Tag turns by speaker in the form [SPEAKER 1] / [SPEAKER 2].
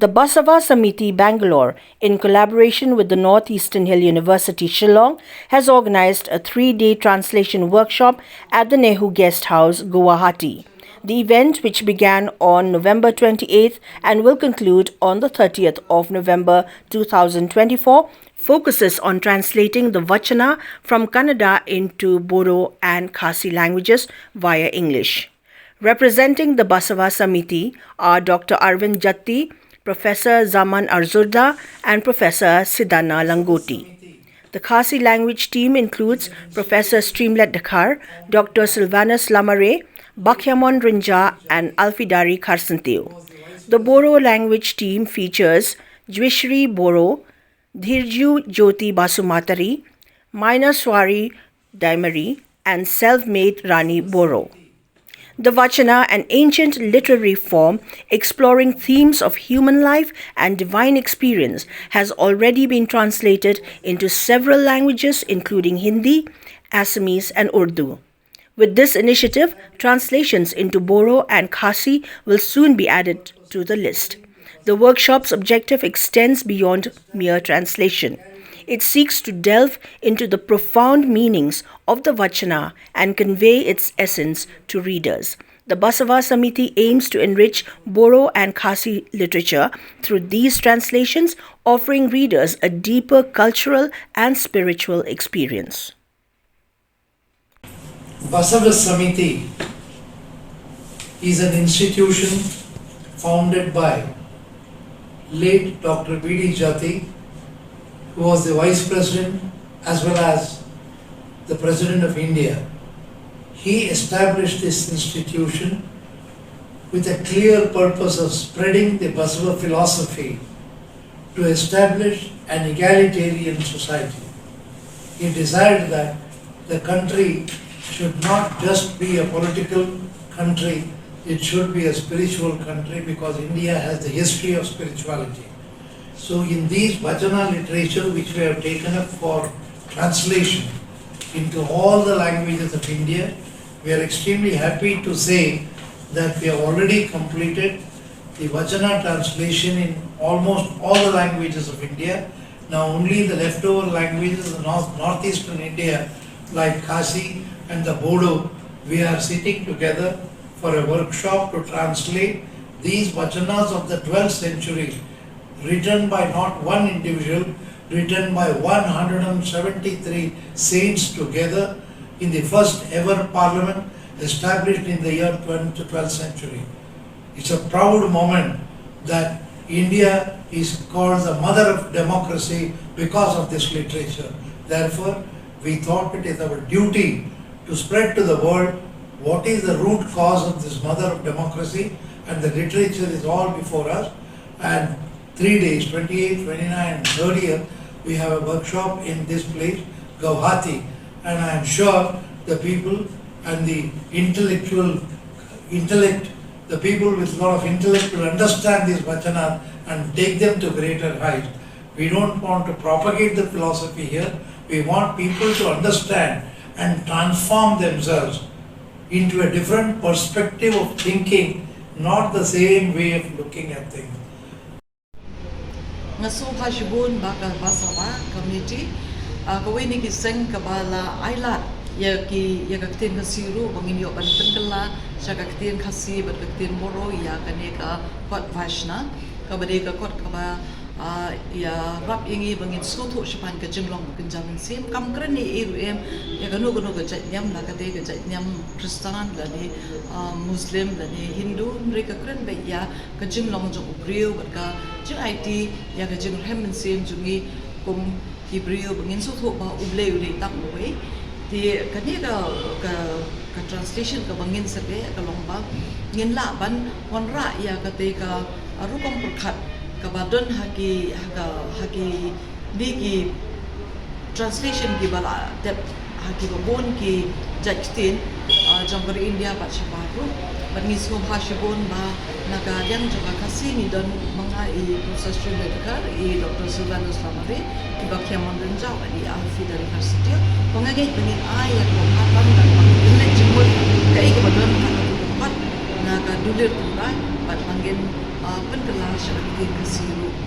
[SPEAKER 1] The Basava Samithi, Bangalore, in collaboration with the Northeastern Hill University, Shillong, has organized a 3-day translation workshop at the NEHU Guest House, Guwahati. The event, which began on November 28th and will conclude on the 30th of November 2024, focuses on translating the Vachana from Kannada into Bodo and Khasi languages via English. Representing the Basava Samithi are Dr. Arvind Jatti, Professor Zaman Arzurda, and Professor Siddhana Langoti. The Khasi language team includes Professor Streamlet Dakhar, Dr. Sylvanus Lamare, Bakhyamon Rinja, and Alfidari Kharsantiu. The Bodo language team features Jwishri Boro, Dhirju Jyoti Basumatari, Mainaswari Daimari, and self-made Rani Boro. The Vachana, an ancient literary form exploring themes of human life and divine experience, has already been translated into several languages including Hindi, Assamese, and Urdu. With this initiative, translations into Bodo and Khasi will soon be added to the list. The workshop's objective extends beyond mere translation. It seeks to delve into the profound meanings of the Vachana and convey its essence to readers. The Basava Samithi aims to enrich Bodo and Khasi literature through these translations, offering readers a deeper cultural and spiritual experience.
[SPEAKER 2] Basava Samithi is an institution founded by late Dr. B.D. Jati, who was the Vice President as well as the President of India. He established this institution with a clear purpose of spreading the Basava philosophy to establish an egalitarian society. He desired that the country should not just be a political country, it should be a spiritual country, because India has the history of spirituality. So in these Vachana literature, which we have taken up for translation into all the languages of India, we are extremely happy to say that we have already completed the Vachana translation in almost all the languages of India. Now only the leftover languages of northeastern India, like Khasi and the Bodo, we are sitting together for a workshop to translate these Vachanas of the 12th century, written by not one individual, written by 173 saints together in the first ever parliament established in the year 12th century. It's a proud moment that India is called the mother of democracy because of this literature. Therefore, we thought it is our duty to spread to the world what is the root cause of this mother of democracy, and the literature is all before us. And 3 days, 28th, 29th and 30th, we have a workshop in this place, Guwahati, and I am sure the people and the the people with a lot of intellect will understand these Vachana and take them to greater heights. We don't want to propagate the philosophy here, we want people to understand and transform themselves into a different perspective of thinking, not the same way of looking at things.
[SPEAKER 3] Ngaso Hashibun Baka Basava Committee, Kawini Kiseng Kabala Ailat, Yaki Yakaktin Kasiru, Banginio Bantankala, Shakaktin Kasi, Bakaktin Moro, Yakaneka, Kot Vashna, Kabadeka Kot Kaba, Ya Rap Ingi Bangin Soto Shapan Kajimlong Kinjamin Sim, Kamkrani Iruem, Yakanugo Jatnyam, Nakate, Jatnyam, Christian, Lani, Muslim, Lani, Hindu, Rikakran, Baya, Kajimlong Jokubrio, Baka, JIT, Yakajim Hemen Sim, Jumi, Kum Hebrew, Bangin Soto, Uble, Tamway, the Kaneda translation Kabangin Sabe, Kalomba, Yin Laban, Wanra, Yakateka, Arukam Purkat. Kabadon haki digi translation ki bala dep haki babon ki jajtin jangkar India bat shabaru bat ngisum hashibon ba nagadyang juga kasi ni don mga I Professor Medikar I Dr. Sylvanus Lamare I Bakhyamon Rinja I Alfidari Kharsantiu pangagay bangin ay at mong hatan dan pang-inlet jimut kai kabadon haki naga ulir turai bat mangin penkala syakaktin kasiru